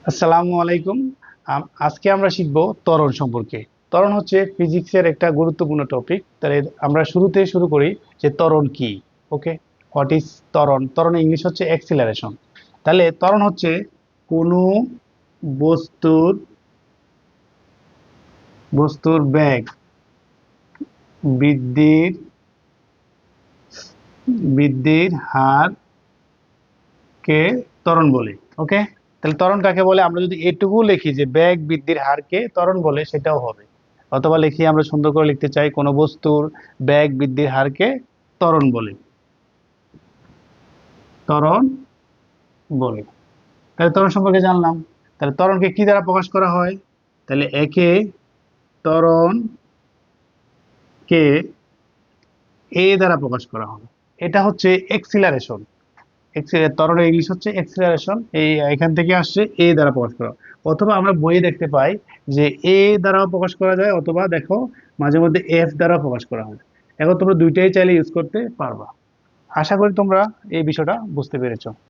আসসালামু আলাইকুম। আজকে আমরা শিখব ত্বরণ সম্পর্কে। ত্বরণ হচ্ছে ফিজিক্সের একটা গুরুত্বপূর্ণ টপিক। তাহলে আমরা শুরুতে শুরু করি যে ত্বরণ কি। ওকে, হোয়াট ইজ ত্বরণ? ত্বরণ ইংলিশ হচ্ছে অ্যাক্সিলারেশন। তাহলে ত্বরণ হচ্ছে কোনো বস্তুর বস্তুর বেগ বৃদ্ধির বৃদ্ধির হারকে ত্বরণ বলে। ওকে, তাহলে ত্বরণ কাকে বলে? আমরা যদি এটুকু লিখি যে বেগ বৃদ্ধির হারকে ত্বরণ বলে, সেটাও হবে। অথবা লিখি, আমরা সুন্দর করে লিখতে চাই কোনো বস্তুর বেগ বৃদ্ধির হারকে ত্বরণ বলে, ত্বরণ বলে। তাহলে ত্বরণ সম্পর্কে জানলাম। তাহলে ত্বরণকে কি দ্বারা প্রকাশ করা হয়? তাহলে একে ত্বরণকে এ দ্বারা প্রকাশ করা হয়। এটা হচ্ছে এক্সিলারেশন। ত্বরণের ইংলিশ হচ্ছে এক্সিলারেশন। এই এখান থেকে আসছে এ দ্বারা প্রকাশ করা। অথবা আমরা বইয়ে দেখতে পাই যে এ দ্বারাও প্রকাশ করা যায়, অথবা দেখো মাঝে মধ্যে এফ দ্বারা প্রকাশ করা হয়। এখন তোমরা দুইটাই চাইলে ইউজ করতে পারবা। আশা করি তোমরা এই বিষয়টা বুঝতে পেরেছো।